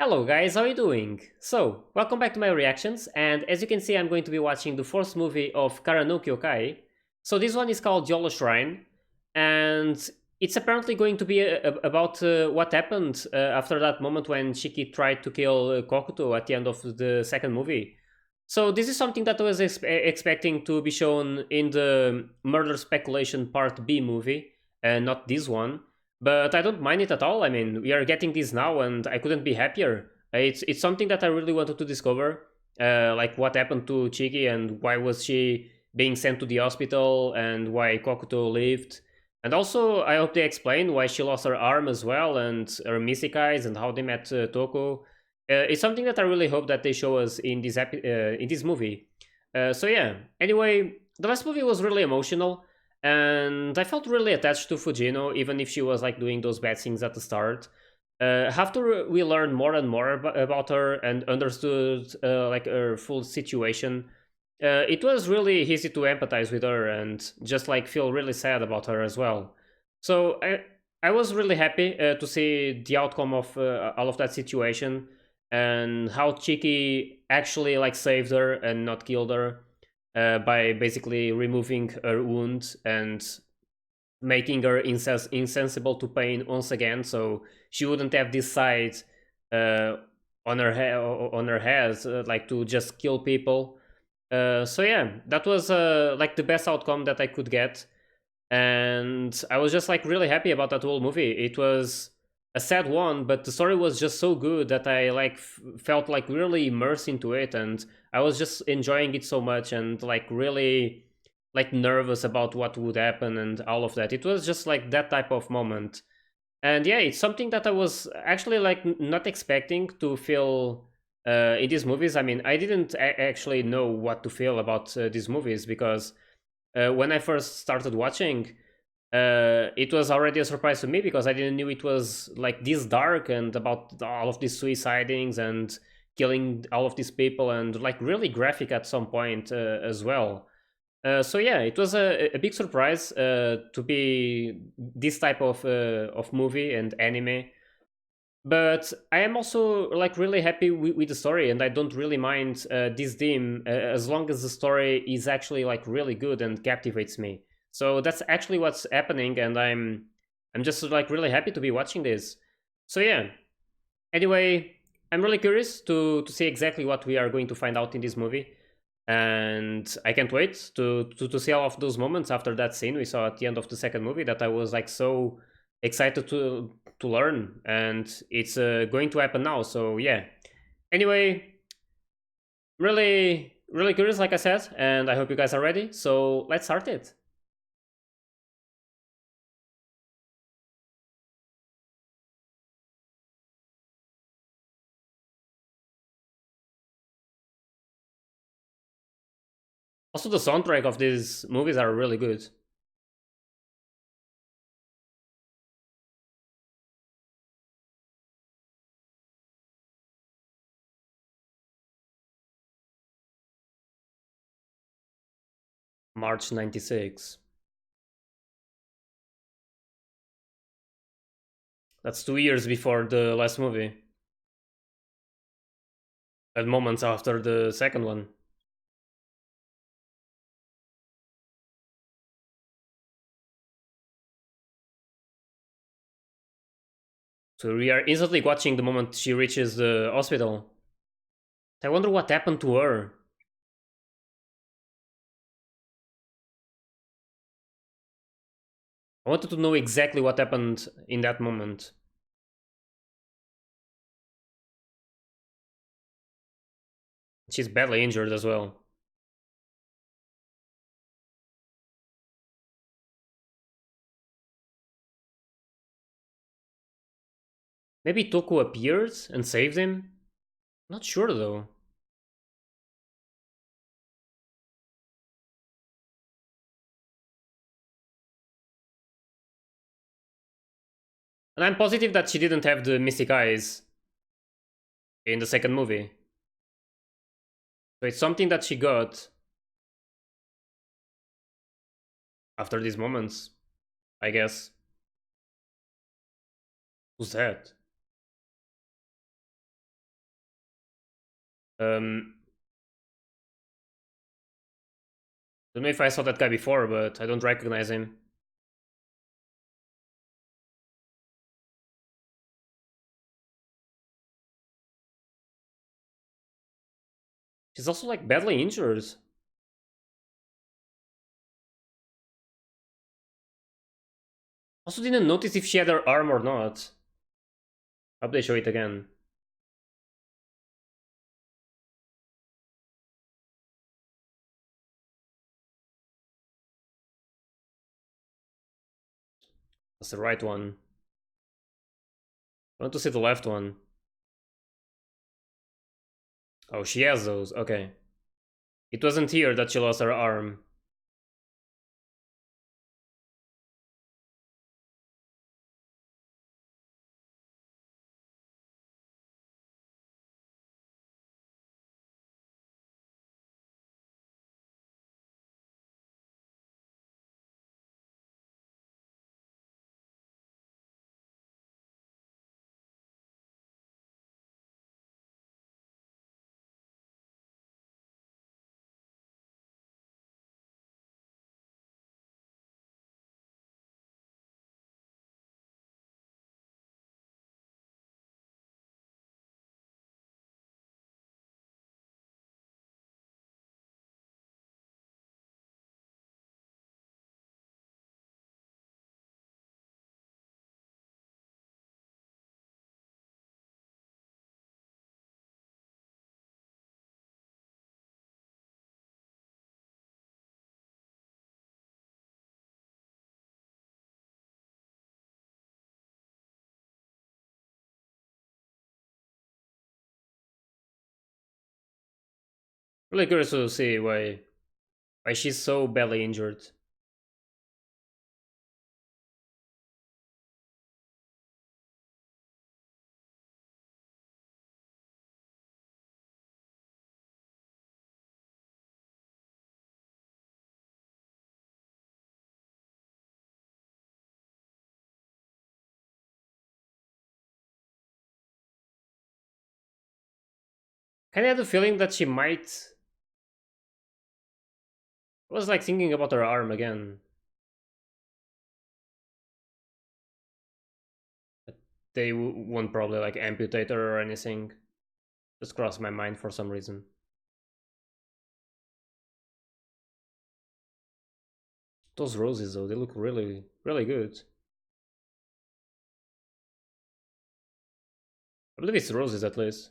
Hello guys, how are you doing? So, welcome back to my reactions, and as you can see I'm going to be watching the fourth movie of Kara no Kyoukai. So this one is called Yolo Shrine, and it's apparently going to be about what happened after that moment when Shiki tried to kill Kokuto at the end of the second movie. So this is something that I was expecting to be shown in the Murder Speculation Part B movie, and not this one. But I don't mind it at all. I mean, we are getting this now, and I couldn't be happier. It's something that I really wanted to discover, like what happened to Chiki and why was she being sent to the hospital and why Kokuto lived. And also, I hope they explain why she lost her arm as well and her Misekais and how they met Touko. It's something that I really hope that they show us in in this movie. So yeah. Anyway, the last movie was really emotional, and I felt really attached to Fujino, even if she was like doing those bad things at the start. After we learned more and more about her and understood like her full situation, it was really easy to empathize with her and just like feel really sad about her as well. So I was really happy to see the outcome of all of that situation and how Chiki actually like saved her and not killed her by basically removing her wound and making her insensible to pain once again, so she wouldn't have this side uh, on her head, like to just kill people. So yeah, that was like the best outcome that I could get, and I was just like really happy about that whole movie. It was a sad one, but the story was just so good that I like felt like really immersed into it, and I was just enjoying it so much and like really like nervous about what would happen and all of that. It was just like that type of moment. And yeah, it's something that I was actually like not expecting to feel in these movies. I mean, I didn't actually know what to feel about these movies because when I first started watching, it was already a surprise to me because I didn't knew it was like this dark and about all of these suicidings and killing all of these people and like really graphic at some point as well. So yeah, it was a big surprise to be this type of movie and anime. But I am also like really happy with the story, and I don't really mind this theme as long as the story is actually like really good and captivates me. So that's actually what's happening, and I'm just like really happy to be watching this. So yeah. Anyway, I'm really curious to see exactly what we are going to find out in this movie, and I can't wait to see all of those moments after that scene we saw at the end of the second movie that I was like so excited to learn, and it's going to happen now. So yeah. Anyway, really curious, like I said, and I hope you guys are ready. So let's start it. Also, the soundtrack of these movies are really good. March 96. That's 2 years before the last movie, and moments after the second one. So we are instantly watching the moment she reaches the hospital. I wonder what happened to her. I wanted to know exactly what happened in that moment. She's badly injured as well. Maybe Touko appears and saves him? Not sure though. And I'm positive that she didn't have the mystic eyes in the second movie. So it's something that she got after these moments, I guess. Who's that? Um, don't know if I saw that guy before, but I don't recognize him. She's also like badly injured. Also didn't notice if she had her arm or not. Hope they show it again. That's the right one. I want to see the left one. Oh, she has those. Okay. It wasn't here that she lost her arm. Really curious to see why she's so badly injured. Kinda had the feeling that she might. I was like thinking about her arm again. They won't probably like amputate her or anything. Just crossed my mind for some reason. Those roses though, they look really, really good. I believe it's roses at least.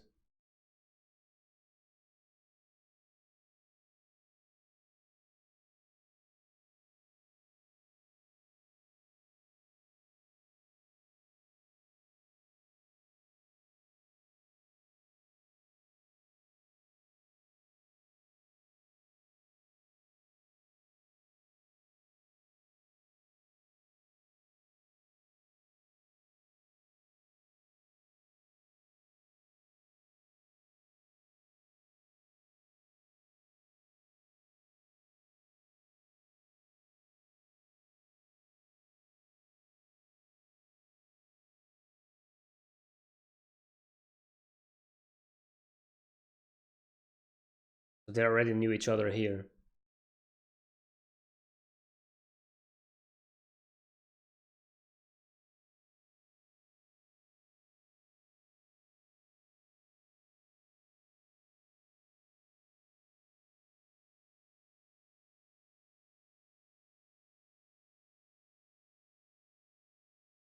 They already knew each other here.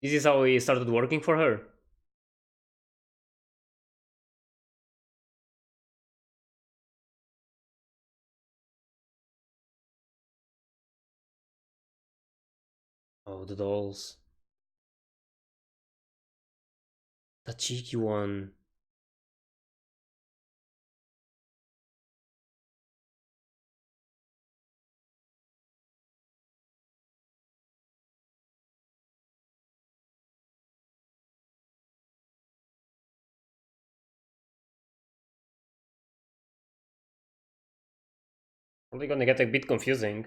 This is how he started working for her. Oh, the dolls. The cheeky one. Probably gonna get a bit confusing.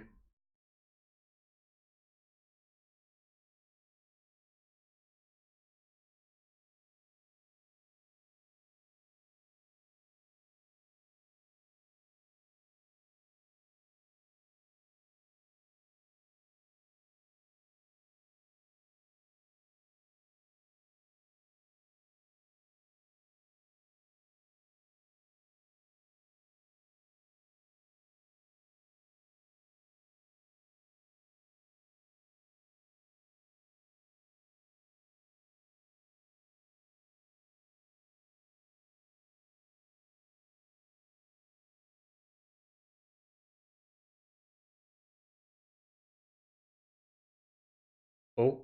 Oh,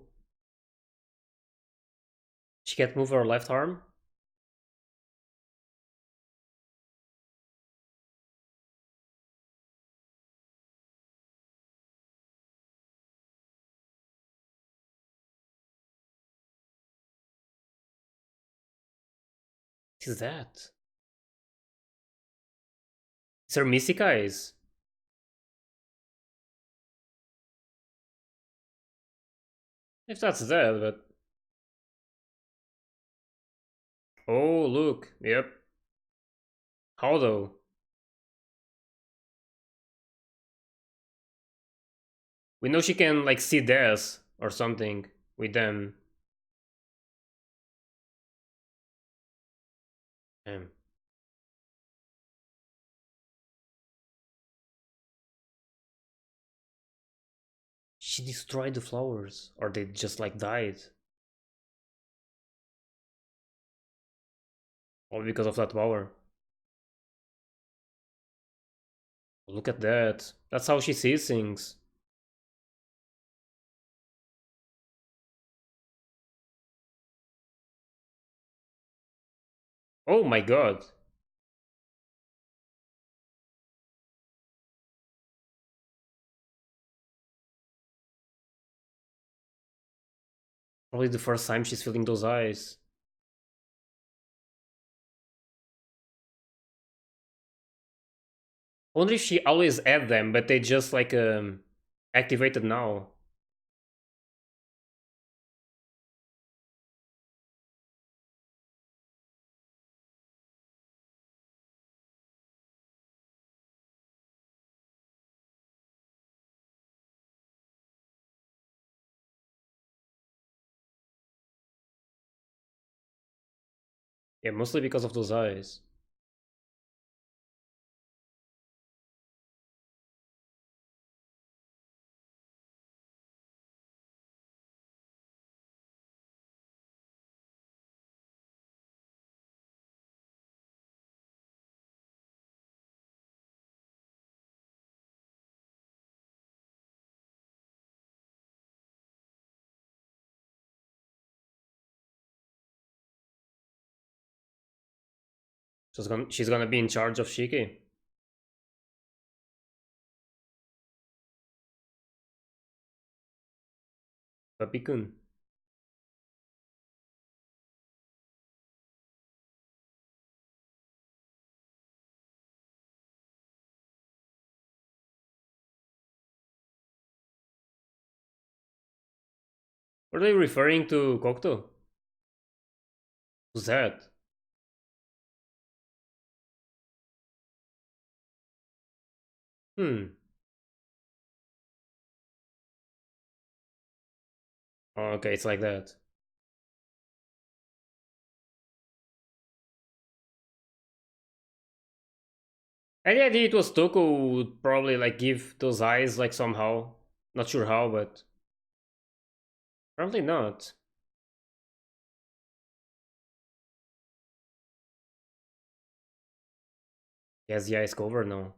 she can't move her left arm? What is that? It's her Mystic Eyes. If that's that, but... Oh, look. Yep. How though? We know she can, like, see death or something with them. Damn. She destroyed the flowers. Or they just, like, died. All because of that power. Look at that. That's how she sees things. Oh my god. Probably the first time she's feeling those eyes. I wonder if she always had them, but they just, like, activated now. Yeah, mostly because of those eyes. She's gonna be in charge of Shiki. Papi-kun. Were they referring to Kokto? Who's that? Hmm. Oh, okay, it's like that. Any idea it was Touko who would probably, like, give those eyes, like, somehow. Not sure how, but probably not. He has the eyes covered now.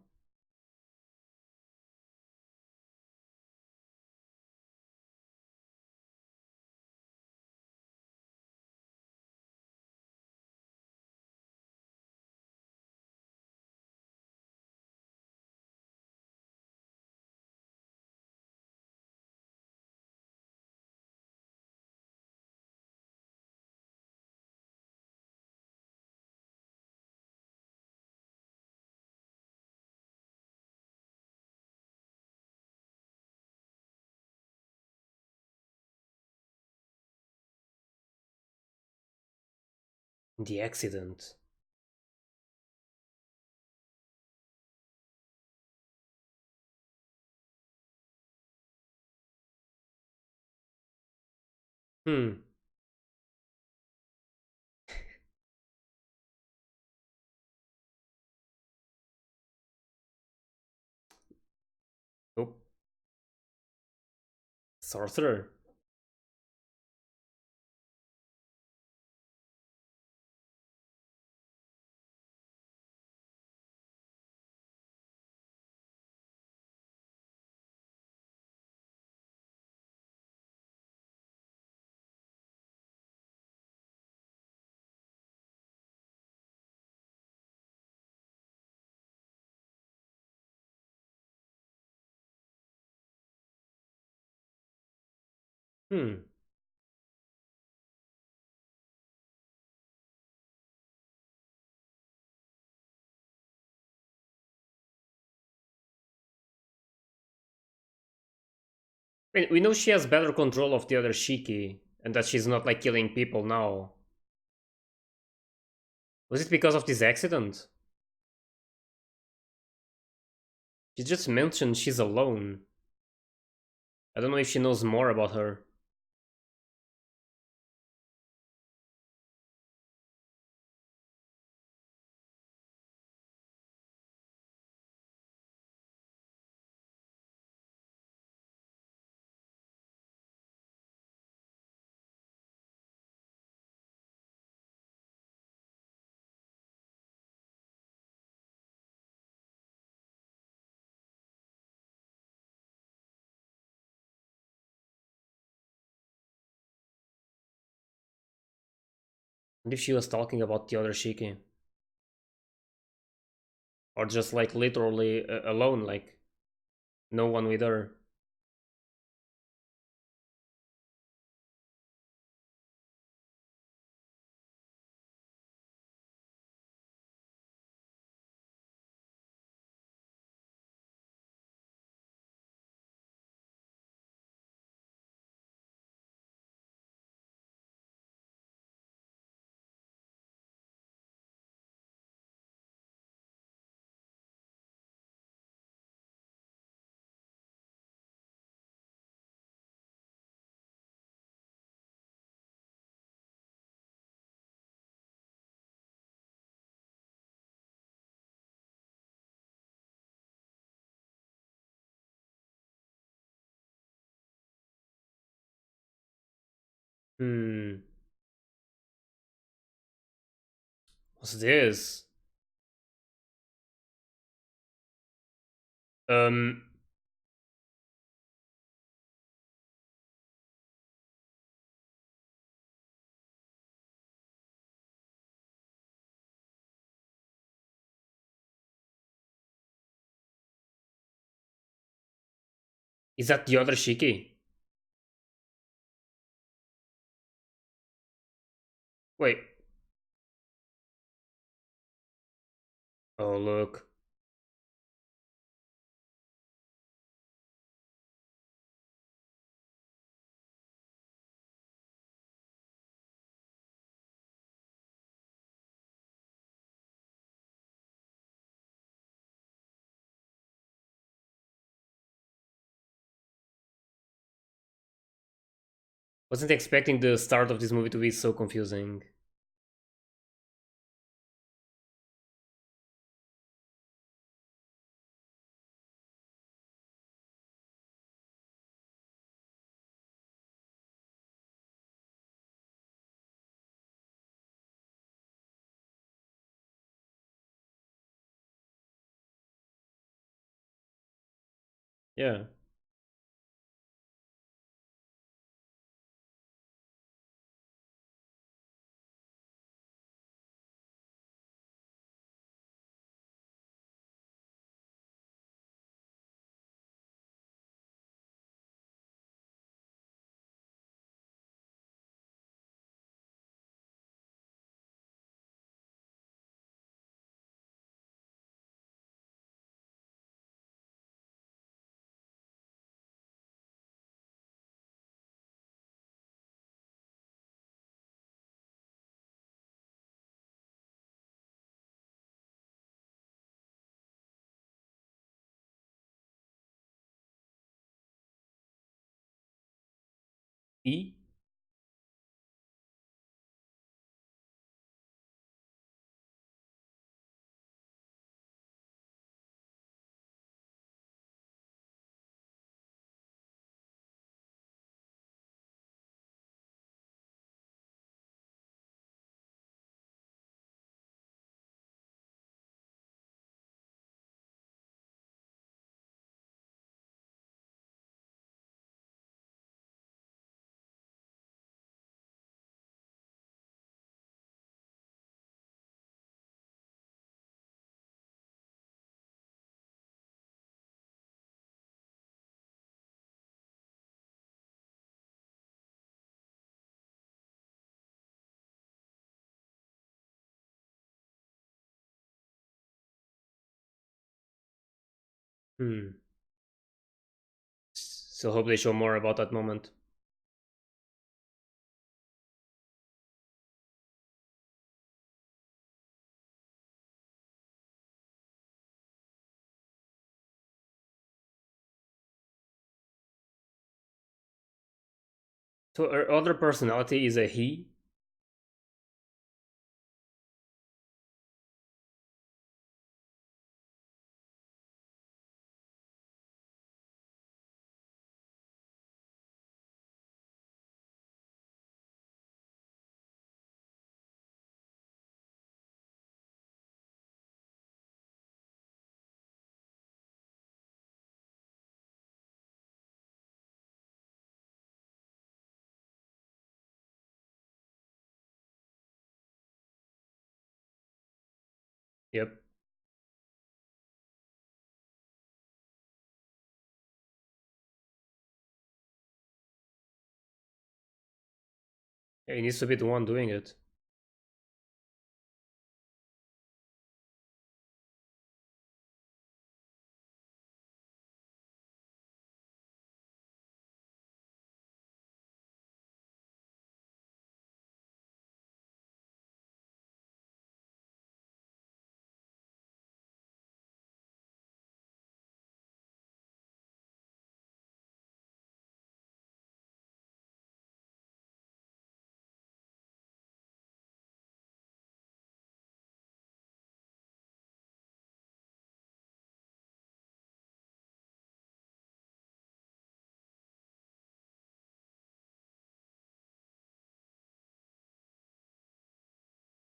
The accident. Hmm. Oh, sorcerer. Hmm. I mean, we know she has better control of the other Shiki, and that she's not like killing people now. Was it because of this accident? She just mentioned she's alone. I don't know if she knows more about her. And if she was talking about the other Shiki, or just like literally alone, like no one with her. Hmm. What's this? Um. Is that the other Shiki? Wait. Oh, look. Wasn't expecting the start of this movie to be so confusing. Yeah. E? Hmm. So hope they show more about that moment. So her other personality is a he. Yep. Yeah, he needs to be the one doing it.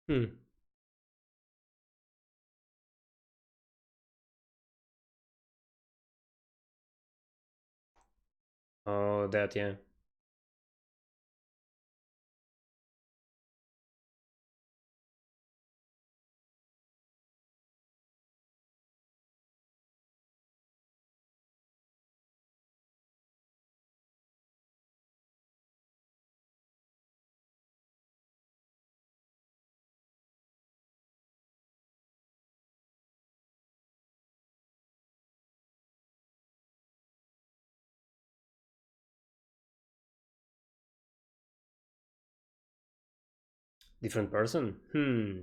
Hmm. Oh, that, yeah. Different person? Hmm.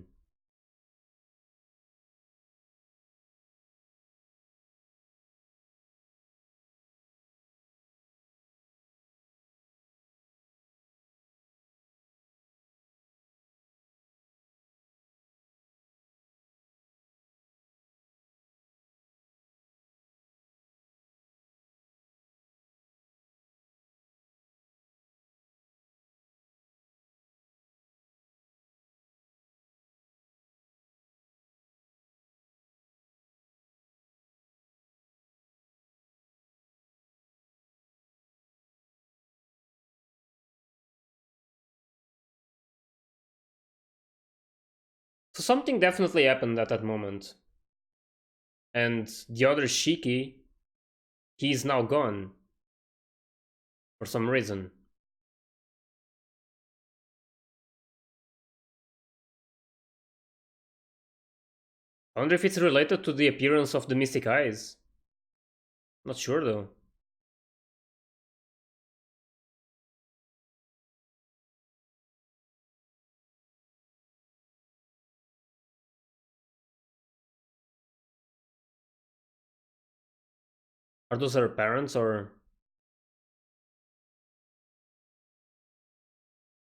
So something definitely happened at that moment. And the other Shiki, he's now gone for some reason. I wonder if it's related to the appearance of the Mystic Eyes. Not sure though. Are those her parents or.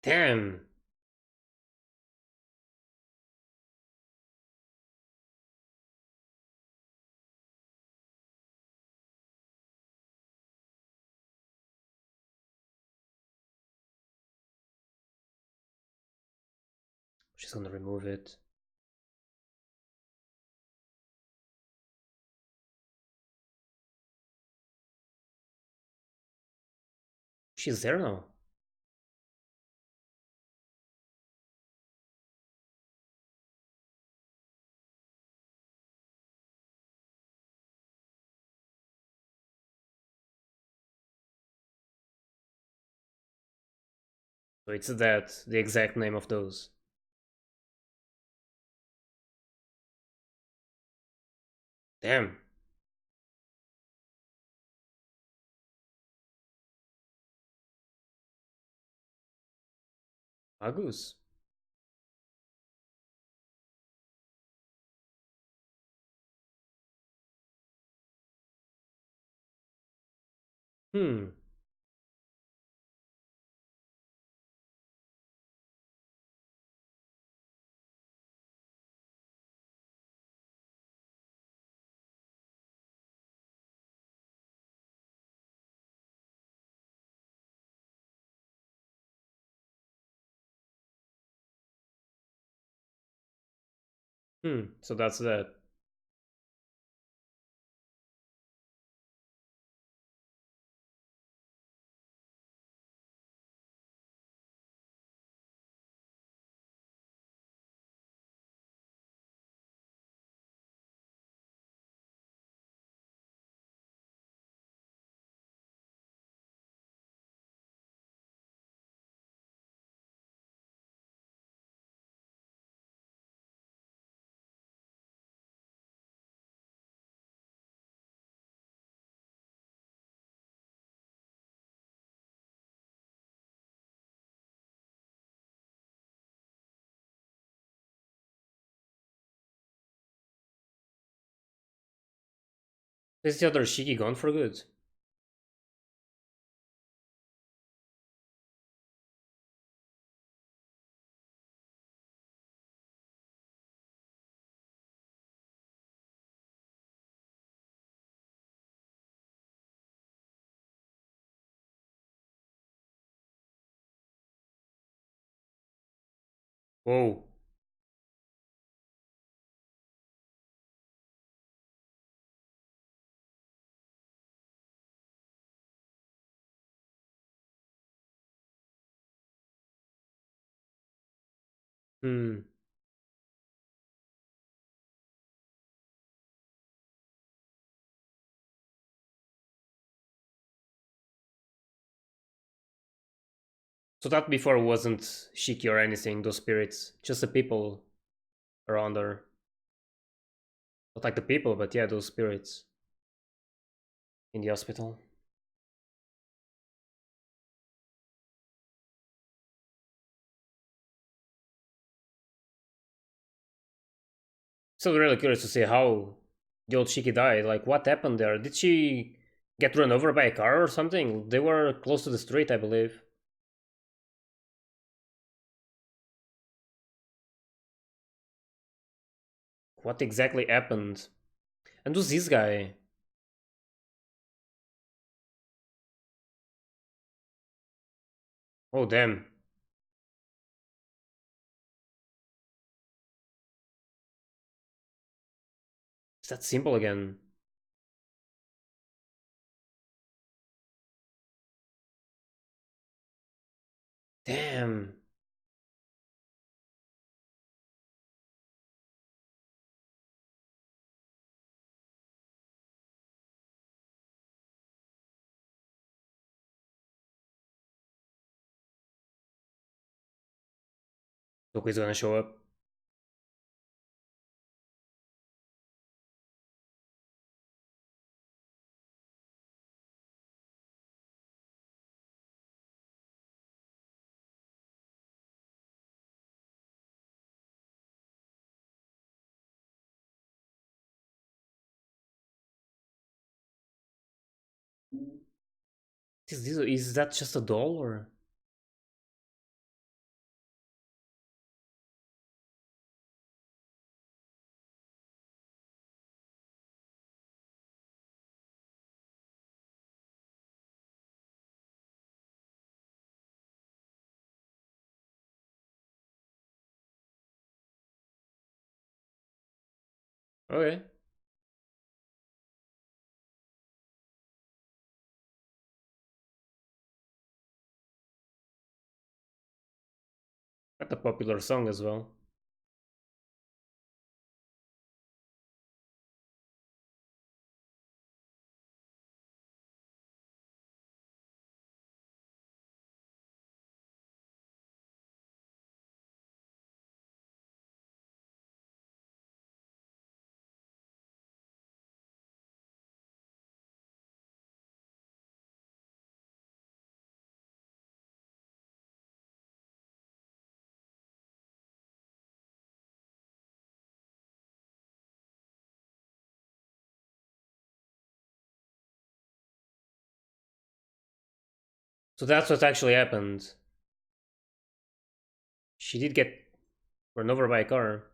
Damn! She's gonna remove it. She's there now. So it's that, the exact name of those. Damn. Agus. Hmm. Hmm. So that's that. Is the other Shiki gone for good? Whoa. Hmm. So that before wasn't Shiki or anything, those spirits. Just the people around her. Not like the people, but yeah, those spirits in the hospital. So really curious to see how the old Shiki died. Like, what happened there? Did she get run over by a car or something? They were close to the street, I believe. What exactly happened? And who's this guy? Oh, damn. Is that simple again? Damn. Touko is gonna show up. Is that just a doll or? Okay. Got a popular song as well. So that's what actually happened. She did get run over by a car.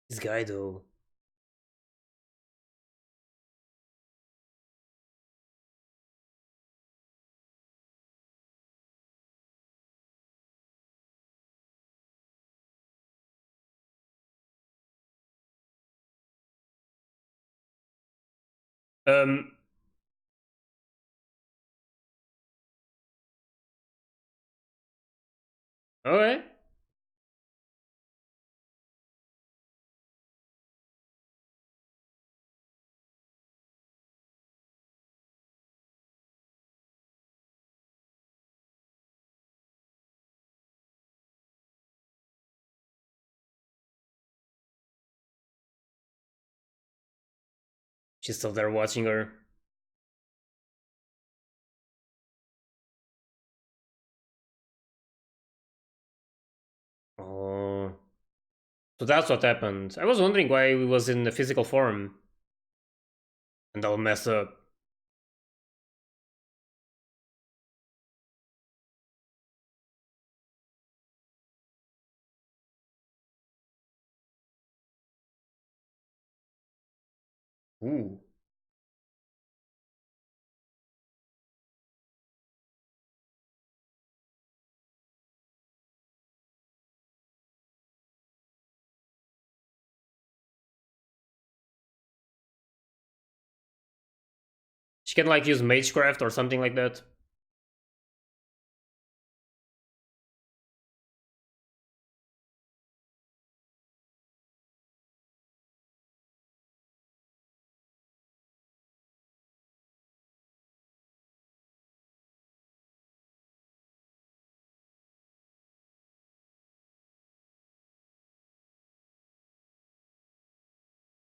This guy though. Um. Okay. She's still there watching her. Oh. So that's what happened. I was wondering why he was in the physical form. And all messed up. Ooh. She can like use magecraft or something like that.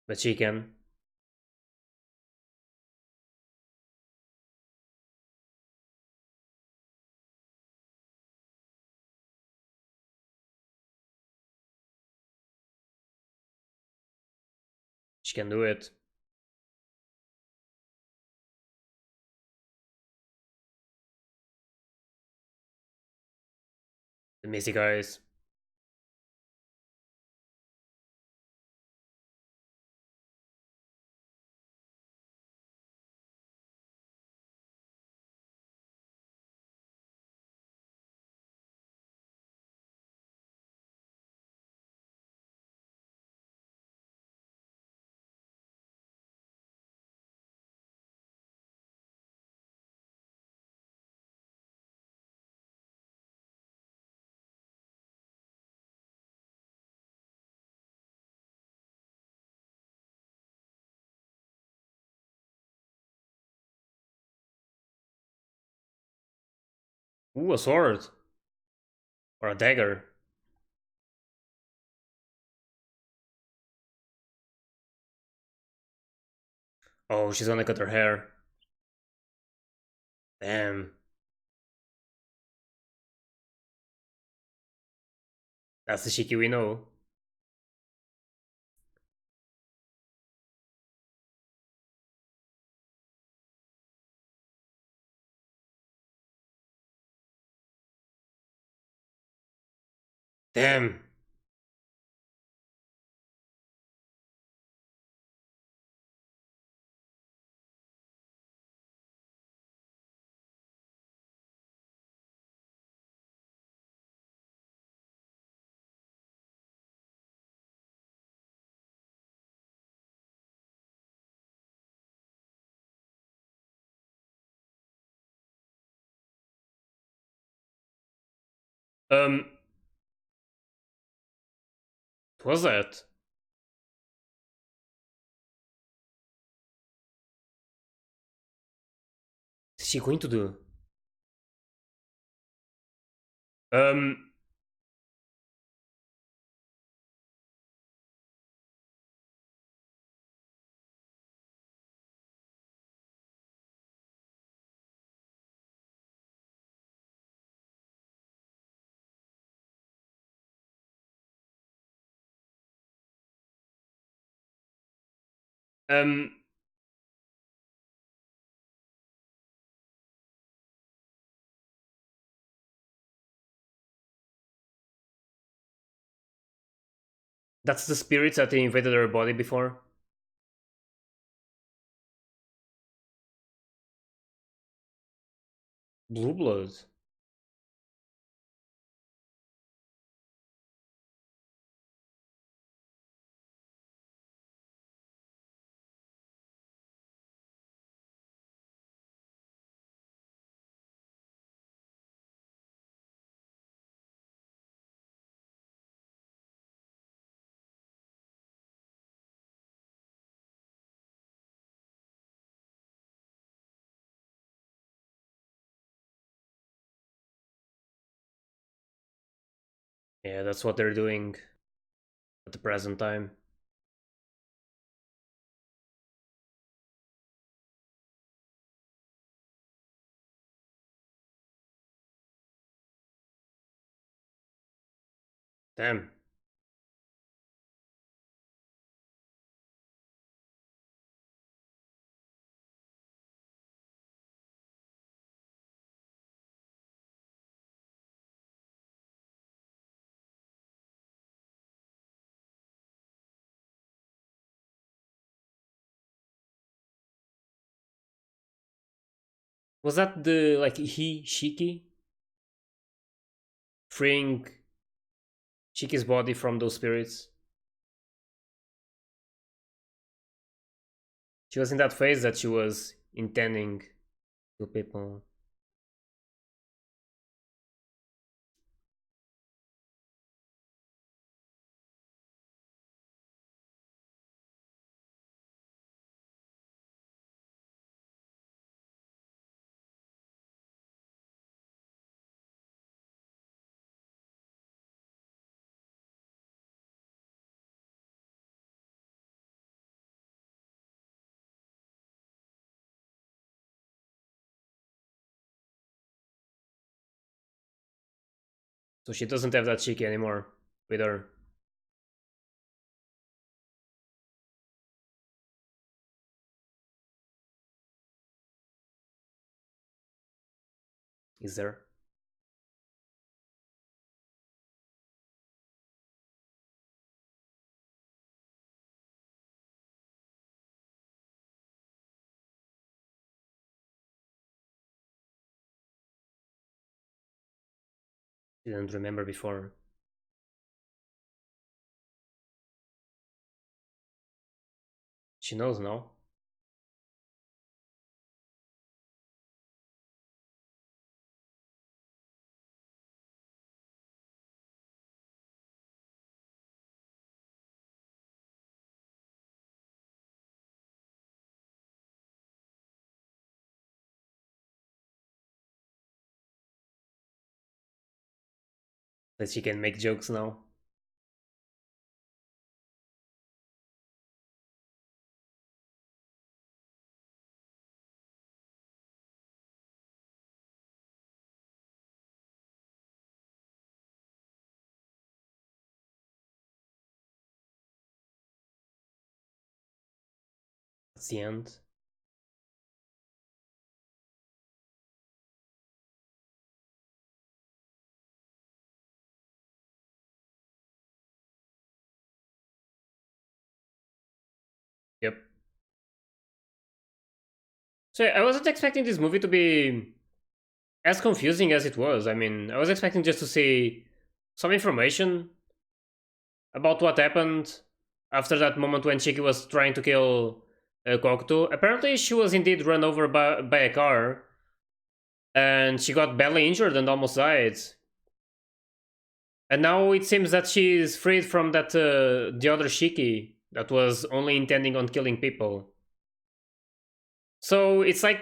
But she can. She can do it. The Missy guys. Ooh, a sword. Or a dagger. Oh, she's gonna cut her hair. Damn. That's the Shiki we know. Damn. What was that? What's she going to do? Um, Um, that's the spirits that invaded her body before. Blue blood. Yeah, that's what they're doing at the present time. Damn. Was that the like he Shiki freeing Shiki's body from those spirits? She was in that phase that she was intending to people. So she doesn't have that Shiki anymore with her. Is there? Didn't remember before. She knows now. That she can make jokes now. That's the end. Yep. So I wasn't expecting this movie to be as confusing as it was. I mean, I was expecting just to see some information about what happened after that moment when Shiki was trying to kill Kokuto. Apparently, she was indeed run over by a car, and she got badly injured and almost died. And now it seems that she is freed from that the other Shiki that was only intending on killing people. So it's like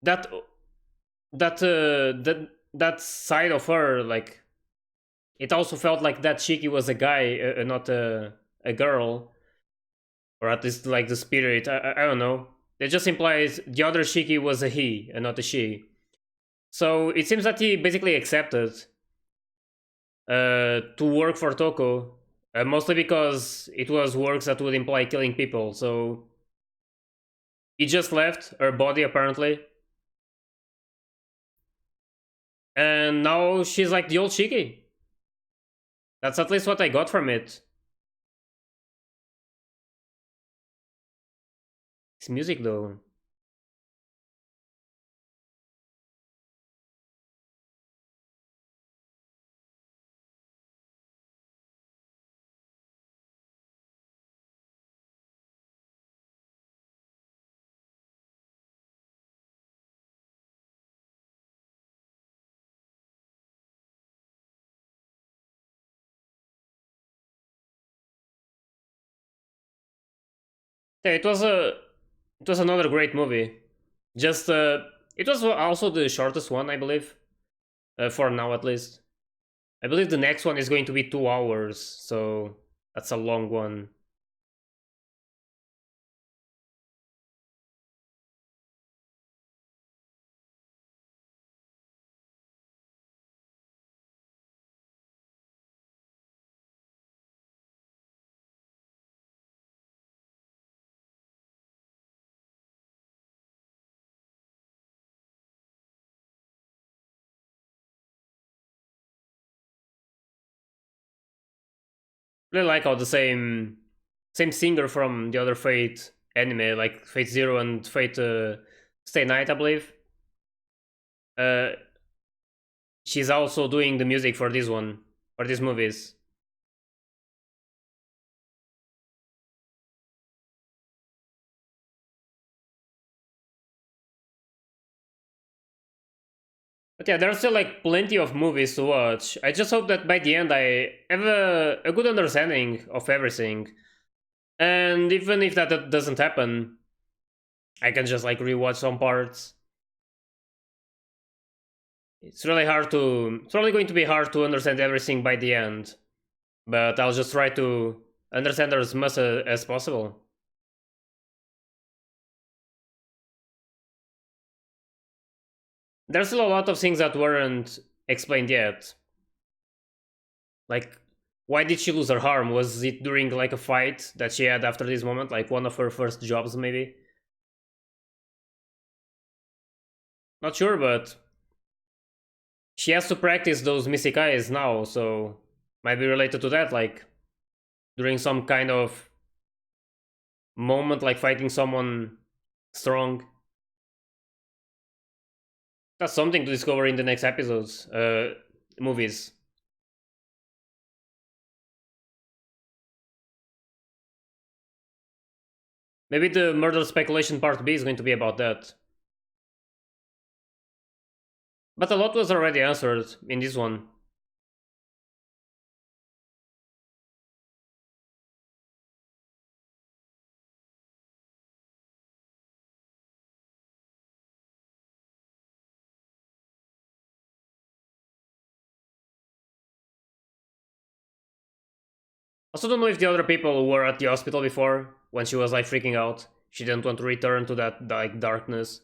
that that side of her, like it also felt like that Shiki was a guy, not a girl, or at least like the spirit. I don't know. It just implies the other Shiki was a he and not a she. So it seems that he basically accepted to work for Touko, mostly because it was works that would imply killing people. So He just left her body apparently, and now she's like the old Shiki. That's at least what I got from it. It's music though. Yeah, it was another great movie. Just it was also the shortest one, I believe, for now at least. I believe the next one is going to be 2 hours, so that's a long one. Really like how the same singer from the other Fate anime, like Fate Zero and Fate Stay Night, I believe. Uh, she's also doing the music for this one, for these movies. But yeah, there's still like plenty of movies to watch. I just hope that by the end I have a good understanding of everything. And even if that doesn't happen, I can just like rewatch some parts. It's really going to be hard to understand everything by the end. But I'll just try to understand as much as possible. There's still a lot of things that weren't explained yet. Like, why did she lose her arm? Was it during like a fight that she had after this moment? Like one of her first jobs, maybe? Not sure, but she has to practice those Misekais now, so might be related to that, like during some kind of moment, like fighting someone strong. That's something to discover in the next episodes, movies. Maybe the murder speculation part B is going to be about that. But a lot was already answered in this one. Also, don't know if the other people were at the hospital before when she was like freaking out. She didn't want to return to that like darkness.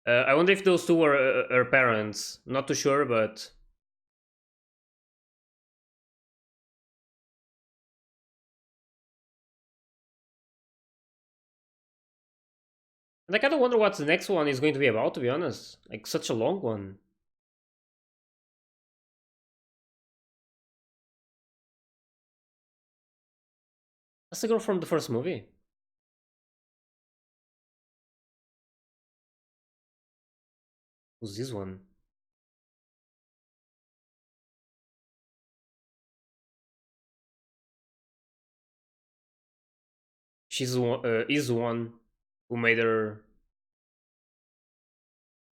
I wonder if those two were her parents. Not too sure, but and I kind of wonder what the next one is going to be about. To be honest, like such a long one. That's the girl from the first movie. Who's this one? She's one, is one who made her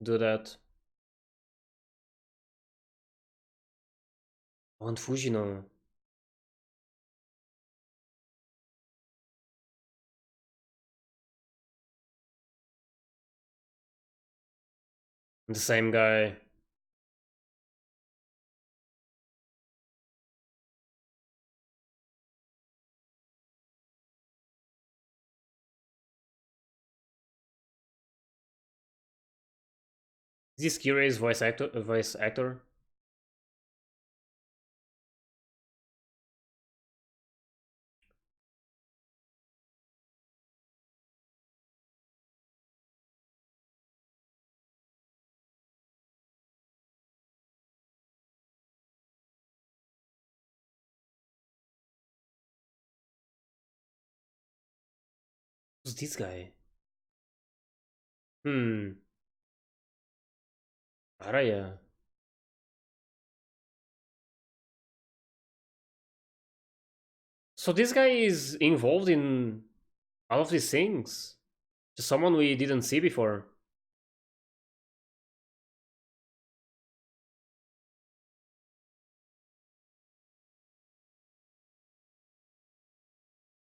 do that. On Fujino. The same guy. Is this Kirei's voice actor? Voice actor? Who's this guy? Hmm. Araya. So this guy is involved in all of these things? Just someone we didn't see before.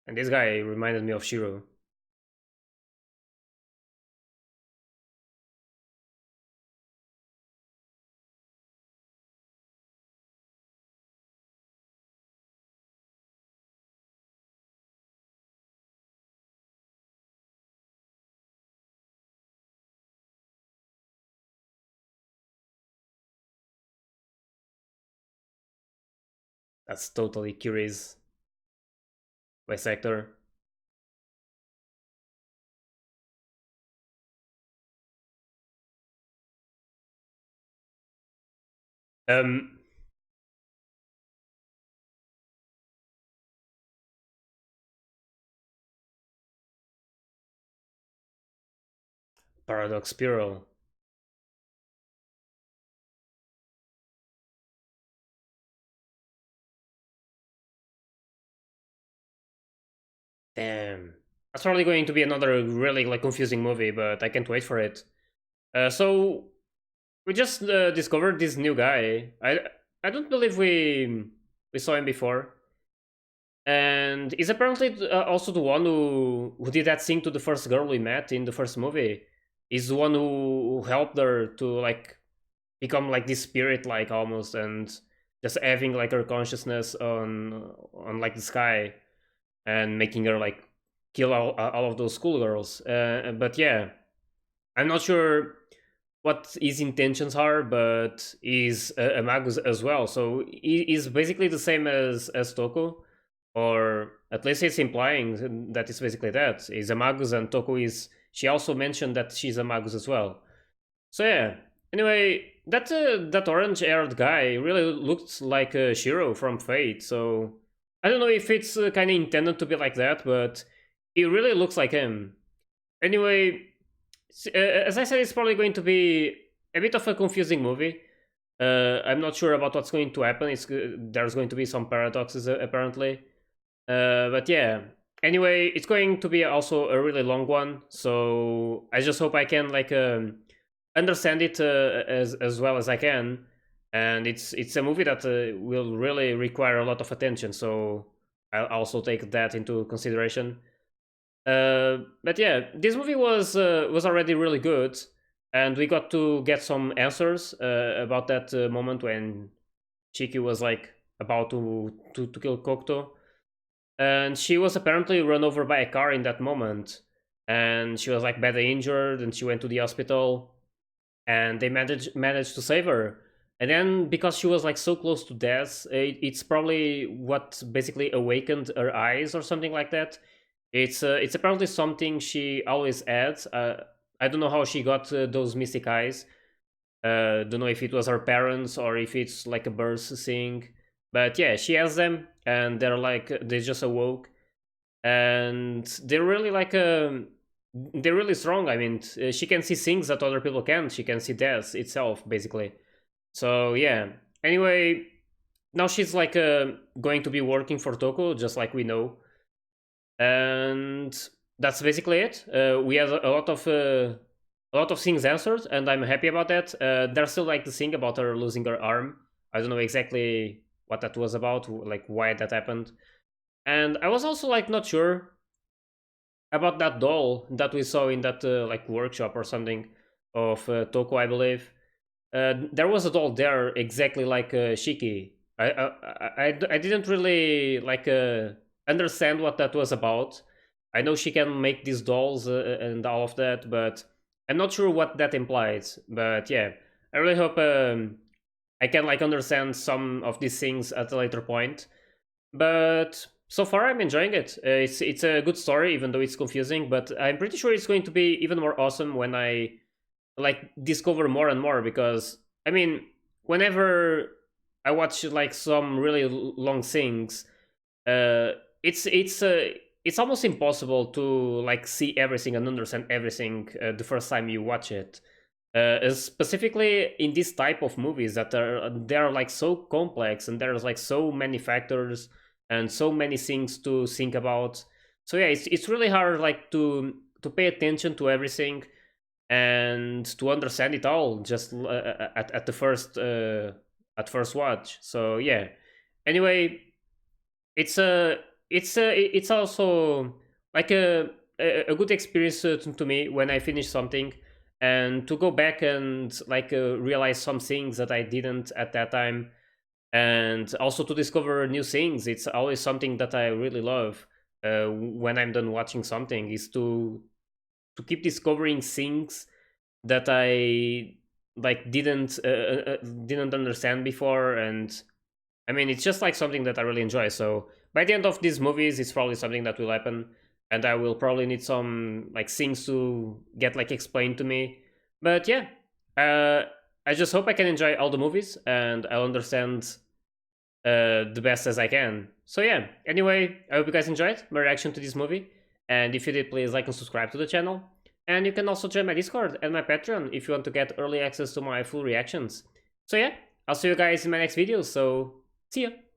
And this guy reminded me of Shiro. That's totally curious. Bisector. Um, Paradox Spiral. Damn. That's probably going to be another really like confusing movie, but I can't wait for it. So we just discovered this new guy. I don't believe we saw him before, and he's apparently also the one who did that thing to the first girl we met in the first movie. He's the one who helped her to like become like this spirit like almost, and just having like her consciousness on like the sky and making her like kill all of those schoolgirls. But yeah, I'm not sure what his intentions are, but he's a magus as well. So he is basically the same as Touko, or at least it's implying that it's basically that. He's a magus, and Touko is. She also mentioned that she's a magus as well. So yeah. Anyway, that orange-haired guy really looked like Shiro from Fate. So I don't know if it's kind of intended to be like that, but he really looks like him. Anyway, as I said, it's probably going to be a bit of a confusing movie. I'm not sure about what's going to happen. There's going to be some paradoxes apparently, but yeah. Anyway, it's going to be also a really long one, so I just hope I can like understand it as well as I can. And it's a movie that will really require a lot of attention, so I'll also take that into consideration. But yeah, this movie was already really good, and we got to get some answers about that moment when Shiki was like about to kill Kokuto, and she was apparently run over by a car in that moment, and she was like badly injured, and she went to the hospital, and they managed to save her. And then because she was like so close to death, it's probably what basically awakened her eyes or something like that. It's apparently something she always adds. I don't know how she got those mystic eyes. Don't know if it was her parents or if it's like a birth thing. But yeah, she has them, and they're like they just awoke, and they're really like they're really strong. I mean, she can see things that other people can't. She can see death itself, basically. So yeah. Anyway, now she's like going to be working for Touko, just like we know, and that's basically it. We have a lot of things answered, and I'm happy about that. There's still like the thing about her losing her arm. I don't know exactly what that was about, like why that happened. And I was also like not sure about that doll that we saw in that like workshop or something of Touko, I believe. There was a doll there exactly like Shiki. I didn't really like understand what that was about. I know she can make these dolls and all of that, but I'm not sure what that implies. But yeah, I really hope I can like understand some of these things at a later point. But so far, I'm enjoying it. It's a good story, even though it's confusing. But I'm pretty sure it's going to be even more awesome when I like discover more and more. Because I mean, whenever I watch like some really long things, uh, it's it's almost impossible to like see everything and understand everything the first time you watch it. Specifically in this type of movies that are they are like so complex and there's like so many factors and so many things to think about. So yeah, it's really hard like to pay attention to everything and to understand it all just at the first at first watch. So yeah. Anyway, it's a it's also like a good experience to me when I finish something and to go back and like realize some things that I didn't at that time, and also to discover new things. It's always something that I really love when I'm done watching something, is to keep discovering things that I like didn't understand before. And I mean, it's just like something that I really enjoy. So by the end of these movies, it's probably something that will happen, and I will probably need some like things to get like explained to me. But yeah, uh, I just hope I can enjoy all the movies and I'll understand the best as I can. So yeah. Anyway, I hope you guys enjoyed my reaction to this movie, and if you did, please like and subscribe to the channel. And you can also join my Discord and my Patreon if you want to get early access to my full reactions. So yeah, I'll see you guys in my next video. So see ya.